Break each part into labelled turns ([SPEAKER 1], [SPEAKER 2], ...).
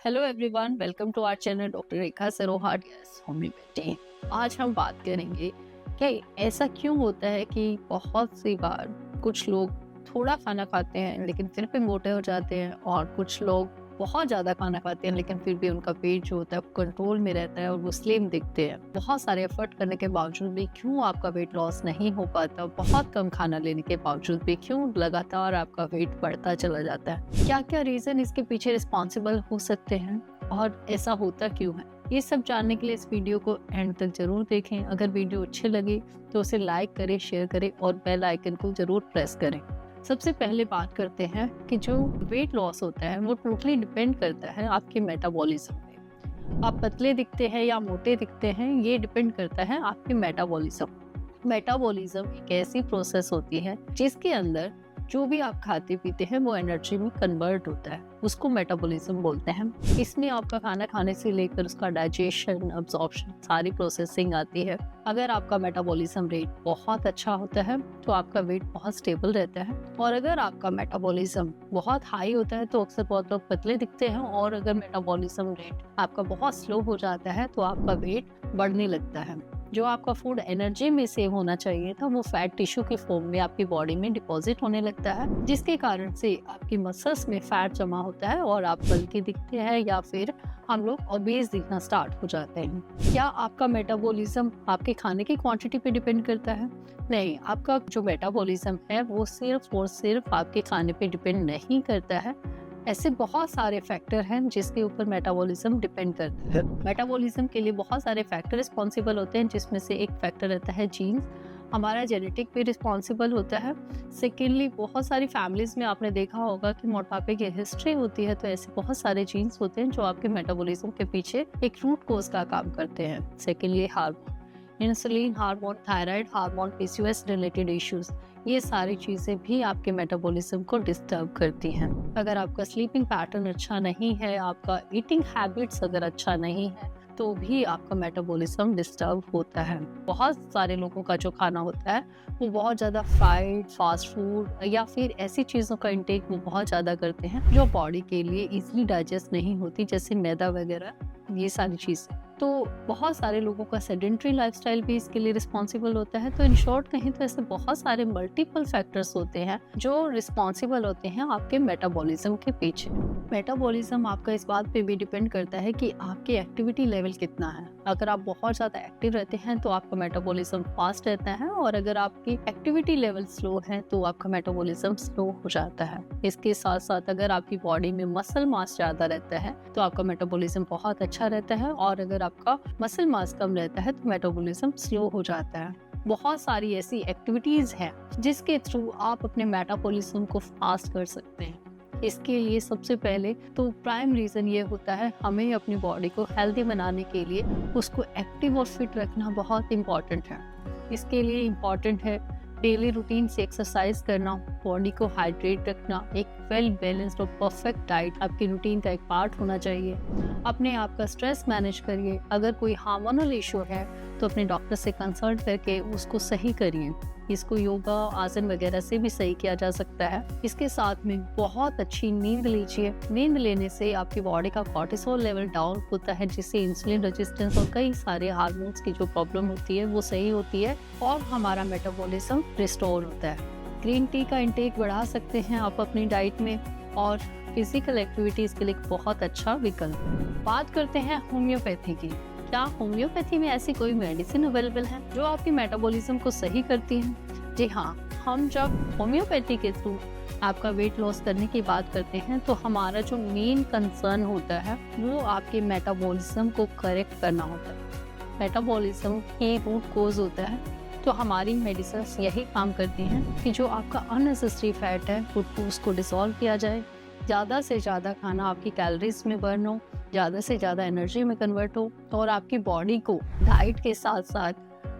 [SPEAKER 1] Hello everyone, welcome to our channel doctor Rekha Saroha homeopathy. आज हम बात करेंगे कि ऐसा क्यों होता है कि बहुत सी बार कुछ लोग थोड़ा खाना खाते हैं लेकिन फिर भी मोटे हो जाते हैं, और कुछ लोग बहुत ज़्यादा खाना खाते हैं लेकिन फिर भी उनका पेट जो होता है वो कंट्रोल में रहता है और वो स्लिम दिखते हैं। बहुत सारे एफर्ट करने के बावजूद भी क्यों आपका वेट लॉस नहीं हो पाता, बहुत कम खाना लेने के बावजूद भी क्यों लगातार आपका वेट बढ़ता चला जाता है, क्या क्या रीज़न इसके पीछे रिस्पॉन्सिबल हो सकते हैं और ऐसा होता क्यों है, ये सब जानने के लिए इस वीडियो को एंड तक जरूर देखें। अगर वीडियो अच्छी लगे तो उसे लाइक करें, शेयर करें और बेल आइकन को जरूर प्रेस करें। सबसे पहले बात करते हैं कि जो वेट लॉस होता है वो टोटली डिपेंड करता है आपके मेटाबॉलिज्म पे। आप पतले दिखते हैं या मोटे दिखते हैं, ये डिपेंड करता है आपके मेटाबॉलिज्म। मेटाबॉलिज्म एक ऐसी प्रोसेस होती है जिसके अंदर जो भी आप खाते पीते हैं वो एनर्जी में कन्वर्ट होता है, उसको मेटाबॉलिज्म बोलते हैं। इसमें आपका खाना खाने से लेकर उसका डाइजेशन, अब्जॉर्प्शन, सारी प्रोसेसिंग आती है। अगर आपका मेटाबॉलिज्म रेट बहुत अच्छा होता है तो आपका वेट बहुत स्टेबल रहता है, और अगर आपका मेटाबॉलिज्म बहुत हाई होता है तो अक्सर बहुत लोग पतले दिखते हैं, और अगर मेटाबॉलिज्म रेट आपका बहुत स्लो हो जाता है तो आपका वेट बढ़ने लगता है। जो आपका फूड एनर्जी में सेव होना चाहिए था वो फैट टिश्यू के फॉर्म में आपकी बॉडी में डिपॉजिट होने लगता है, जिसके कारण से आपकी मसल्स में फैट जमा होता है और आप बल्कि दिखते हैं या फिर हम लोग ओबेस दिखना स्टार्ट हो जाते हैं। क्या आपका मेटाबॉलिज्म आपके खाने की क्वांटिटी पे डिपेंड करता है? नहीं, आपका जो मेटाबॉलिज्म है वो सिर्फ और सिर्फ आपके खाने पे डिपेंड नहीं करता है। ऐसे बहुत सारे फैक्टर हैं जिसके ऊपर मेटाबॉलिज्म डिपेंड करता है। मेटाबॉलिज्म के लिए बहुत सारे फैक्टर रिस्पॉन्सिबल होते हैं, जिसमें से एक फैक्टर रहता है जीन्स, हमारा जेनेटिक भी रिस्पॉन्सिबल होता है। सेकेंडली, बहुत सारी फैमिलीज में आपने देखा होगा कि मोटापे की हिस्ट्री होती है, तो ऐसे बहुत सारे जीन्स होते हैं जो आपके मेटाबॉलिज्म के पीछे एक रूट कोज का काम करते हैं। Secondly, hormone, insulin hormone, thyroid hormone, PCOS related issues, ये सारी चीज़ें भी आपके मेटाबॉलिज्म को डिस्टर्ब करती हैं। अगर आपका स्लीपिंग पैटर्न अच्छा नहीं है, आपका ईटिंग हैबिट्स अगर अच्छा नहीं है, तो भी आपका मेटाबॉलिज्म डिस्टर्ब होता है। बहुत सारे लोगों का जो खाना होता है वो बहुत ज़्यादा फ्राइड, फास्ट फूड या फिर ऐसी चीज़ों का इंटेक वो बहुत ज़्यादा करते हैं जो बॉडी के लिए इजीली डाइजेस्ट नहीं होती, जैसे मैदा वगैरह, ये सारी चीज़ें। तो बहुत सारे लोगों का सेडेंट्री लाइफस्टाइल भी इसके लिए रिस्पॉन्सिबल होता है। तो इन शॉर्ट कहें तो ऐसे बहुत सारे मल्टीपल फैक्टर्स होते हैं जो रिस्पॉन्सिबल होते हैं आपके मेटाबॉलिज्म के पीछे। मेटाबॉलिज्म आपका इस बात पे भी डिपेंड करता है कि आपके एक्टिविटी लेवल कितना है। अगर आप बहुत ज़्यादा एक्टिव रहते हैं तो आपका मेटाबॉलिज्म फास्ट रहता है, और अगर आपकी एक्टिविटी लेवल स्लो है तो आपका मेटाबॉलिज्म स्लो हो जाता है। इसके साथ साथ अगर आपकी बॉडी में मसल मास ज़्यादा रहता है तो आपका मेटाबॉलिज्म बहुत अच्छा रहता है, और अगर आपका मसल मास कम रहता है तो मेटाबॉलिज्म स्लो हो जाता है। बहुत सारी ऐसी एक्टिविटीज़ हैं जिसके थ्रू आप अपने मेटाबॉलिज्म को फास्ट कर सकते हैं। इसके लिए सबसे पहले तो प्राइम रीज़न ये होता है, हमें अपनी बॉडी को हेल्दी बनाने के लिए उसको एक्टिव और फिट रखना बहुत इम्पॉर्टेंट है। इसके लिए इम्पॉर्टेंट है डेली रूटीन से एक्सरसाइज करना, बॉडी को हाइड्रेट रखना, एक वेल बैलेंस्ड और परफेक्ट डाइट आपकी रूटीन का एक पार्ट होना चाहिए। अपने आप का स्ट्रेस मैनेज करिए। अगर कोई हार्मोनल इशू है तो अपने डॉक्टर से कंसल्ट करके उसको सही करिए। इसको योगा, आसन वगैरह से भी सही किया जा सकता है। इसके साथ में बहुत अच्छी नींद लीजिए। नींद लेने से आपकी बॉडी का कॉर्टिसोल लेवल डाउन होता है, जिससे इंसुलिन रेजिस्टेंस और कई सारे हार्मोन्स की जो प्रॉब्लम होती है वो सही होती है, और हमारा मेटाबॉलिज्म रिस्टोर होता है। ग्रीन टी का इंटेक बढ़ा सकते हैं आप अपनी डाइट में, और फिजिकल एक्टिविटीज़ के लिए बहुत अच्छा विकल्प है। बात करते हैं होम्योपैथी की। क्या होम्योपैथी में ऐसी कोई मेडिसिन अवेलेबल है जो आपकी मेटाबॉलिज्म को सही करती है? जी हाँ, हम जब होम्योपैथी के थ्रू आपका वेट लॉस करने की बात करते हैं तो हमारा जो मेन कंसर्न होता है वो आपके मेटाबॉलिज्म को करेक्ट करना होता है। मेटाबॉलिज्म ही रूट कोज होता है, तो हमारी मेडिसिन यही काम करती हैं कि जो आपका अननेसेसरी फैट है उसको डिसॉल्व किया जाए, ज़्यादा से ज़्यादा खाना आपकी कैलोरीज में बर्न हो, ज़्यादा से ज़्यादा एनर्जी में कन्वर्ट हो, और आपकी बॉडी को डाइट के साथ साथ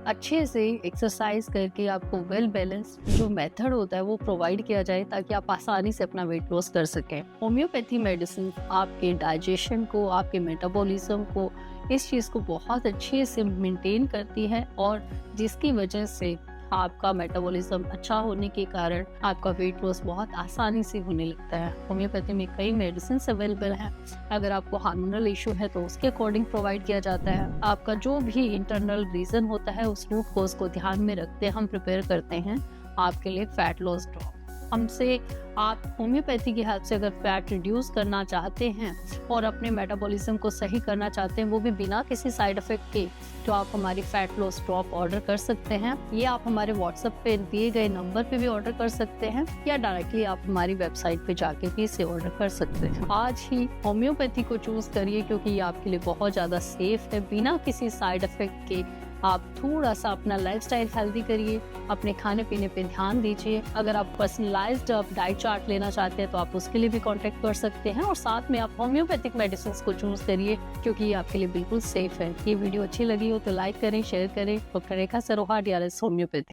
[SPEAKER 1] अच्छे से एक्सरसाइज करके आपको वेल बैलेंस्ड जो मेथड होता है वो प्रोवाइड किया जाए, ताकि आप आसानी से अपना वेट लॉस कर सकें। होम्योपैथी मेडिसिन आपके डाइजेशन को, आपके मेटाबॉलिज्म को, इस चीज़ को बहुत अच्छे से मेंटेन करती है, और जिसकी वजह से आपका मेटाबॉलिज्म अच्छा होने के कारण आपका वेट लॉस बहुत आसानी से होने लगता है। होम्योपैथी में कई मेडिसिन अवेलेबल हैं। अगर आपको हार्मोनल इशू है तो उसके अकॉर्डिंग प्रोवाइड किया जाता है। आपका जो भी इंटरनल रीजन होता है उस रूट कोज को ध्यान में रखते हम प्रिपेयर करते हैं आपके लिए फैट लॉस ड्रॉप। हमसे आप होम्योपैथी की हेल्प से अगर फैट रिड्यूस करना चाहते हैं और अपने मेटाबॉलिज्म को सही करना चाहते हैं, वो भी बिना किसी साइड इफेक्ट के, तो आप हमारी फैट लॉस ड्रॉप ऑर्डर कर सकते हैं। ये आप हमारे व्हाट्सएप पे दिए गए नंबर पे भी ऑर्डर कर सकते हैं या डायरेक्टली आप हमारी वेबसाइट पे जाके भी इसे ऑर्डर कर सकते हैं। आज ही होम्योपैथी को चूज करिए क्योंकि ये आपके लिए बहुत ज़्यादा सेफ है। बिना किसी साइड इफेक्ट के आप थोड़ा सा अपना लाइफस्टाइल हेल्दी करिए, अपने खाने पीने पे ध्यान दीजिए। अगर आप पर्सनलाइज्ड डाइट चार्ट लेना चाहते हैं तो आप उसके लिए भी कांटेक्ट कर सकते हैं और साथ में आप होम्योपैथिक मेडिसिन को चूज करिए क्योंकि ये आपके लिए बिल्कुल सेफ है। ये वीडियो अच्छी लगी हो तो लाइक करें, शेयर करें। Doctor Rekha Saroha, DRS homeopathy.